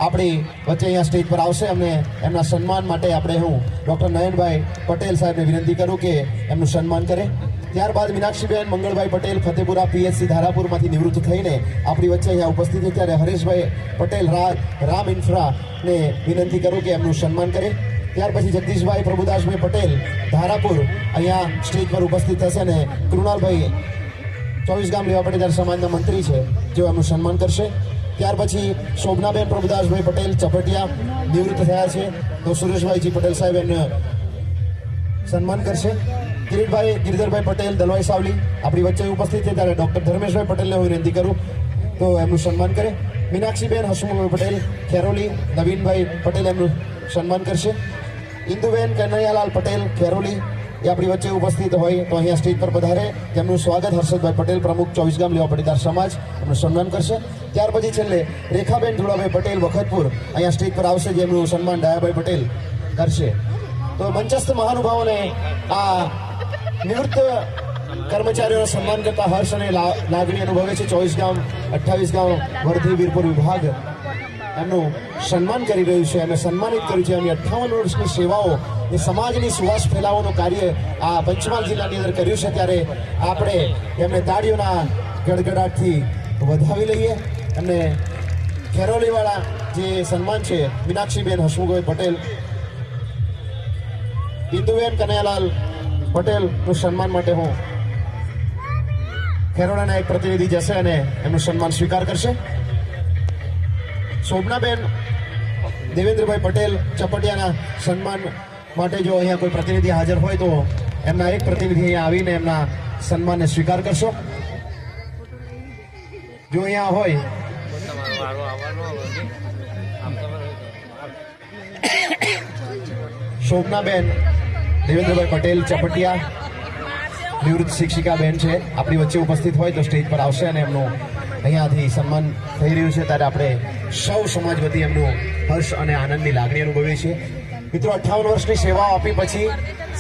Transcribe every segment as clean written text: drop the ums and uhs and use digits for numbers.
આપણી વચ્ચે અહીંયા સ્ટેજ પર આવશે અને એમના સન્માન માટે આપણે હું ડૉક્ટર નયનભાઈ પટેલ સાહેબને વિનંતી કરું કે એમનું સન્માન કરે। ત્યારબાદ મીનાક્ષીબેન મંગળભાઈ પટેલ ફતેપુરા પીએચસી ધારાપુરમાંથી નિવૃત્ત થઈને આપણી વચ્ચે અહીંયા ઉપસ્થિત છે, ત્યારે હરેશભાઈ પટેલ રામ ઇન્ફ્રાને વિનંતી કરું કે એમનું સન્માન કરે। ત્યાર પછી જગદીશભાઈ પ્રભુદાસભાઈ પટેલ ધારાપુર અહીંયા સ્ટેજ પર ઉપસ્થિત થશે અને કૃણાલભાઈ 24 ગામ લેવા પાટીદાર સમાજના મંત્રી છે, જેઓ એમનું સન્માન કરશે। ત્યાર પછી શોભનાબેન પ્રભુદાસભાઈ પટેલ ચપટિયા નિવૃત્ત થયા છે, તો સુરેશભાઈજી પટેલ સાહેબ એમને સન્માન કરશે। કિરીટભાઈ ગિરધરભાઈ પટેલ દલવાઈ સાવલી આપણી વચ્ચે ઉપસ્થિત છે, ત્યારે ડૉક્ટર ધર્મેશભાઈ પટેલને હું વિનંતી કરું તો એમનું સન્માન કરે। મીનાક્ષીબેન હસમુખભાઈ પટેલ ખેરોલી નવીનભાઈ પટેલ એમનું સન્માન કરશે। ઇન્દુબેન કનૈયાલાલ પટેલ ખેરોલી એ આપણી વચ્ચે ઉપસ્થિત હોય તો અહીંયા સ્ટેજ પર પધારે, તેમનું સ્વાગત હર્ષદભાઈ પટેલ પ્રમુખ 24 ગામ લેવા પાટીદાર સમાજ એમનું સન્માન કરશે। ત્યાર પછી છેલ્લે રેખાબેન ધુળાભાઈ પટેલ વખતપુર અહીંયા સ્ટેજ પર આવશે, જેમનું સન્માન ડાયાભાઈ પટેલ કરશે। તો મંચસ્થ મહાનુભાવોને આ નિવૃત્ત કર્મચારીઓનું સન્માન કરતા હર્ષ અને લાગણી અનુભવે છે। 24 ગામ 28 ગામ વર્ધી વીરપુર વિભાગ એમનું સન્માન કરી રહ્યું છે, એમને સન્માનિત કર્યું છે। એમની 58 વર્ષની સેવાઓ એ સમાજની સુવાસ ફેલાવવાનું કાર્ય આ પંચમહાલ જિલ્લાની અંદર કર્યું છે, ત્યારે આપણે એમને તાળીઓના ગડગડાટથી વધાવી લઈએ। એમને ખેરોલીવાળા જે સન્માન છે મીનાક્ષીબેન હસમુખભાઈ પટેલ, ઇન્દુબેન કનૈયાલાલ પટેલનું સન્માન માટે હું ખેરોડાના એક પ્રતિનિધિ જશે અને એમનું સન્માન સ્વીકાર કરશે। શોભનાબેન દેવેન્દ્રભાઈ પટેલ ચપટિયાના સન્માન માટે જો અહીંયા કોઈ પ્રતિનિધિ હાજર હોય તો એમના એક પ્રતિનિધિ અહીંયા આવીને એમના સન્માનને સ્વીકાર કરશો। જો અહીંયા હોય શોભનાબેન દેવેન્દ્રભાઈ પટેલ ચપટિયા નિવૃત્ત શિક્ષિકા બેન છે, આપણી વચ્ચે ઉપસ્થિત હોય તો સ્ટેજ પર આવશે અને એમનું અહીંયાથી સન્માન થઈ રહ્યું છે, ત્યારે આપણે સૌ સમાજ વતી એમનું હર્ષ અને આનંદની લાગણી અનુભવીએ છીએ। મિત્રો 58 વર્ષની સેવાઓ આપી પછી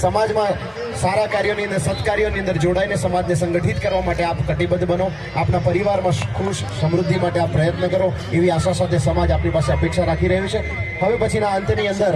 સમાજમાં સારા કાર્યોની અંદર સત્કાર્યોની અંદર જોડાઈને સમાજને સંગઠિત કરવા માટે આપ કટિબદ્ધ બનો, આપના પરિવારમાં ખુશ સમૃદ્ધિ માટે આપ પ્રયત્ન કરો, એવી આશા સાથે સમાજ આપની પાસે અપેક્ષા રાખી રહ્યું છે। હવે પછીના અંતની અંદર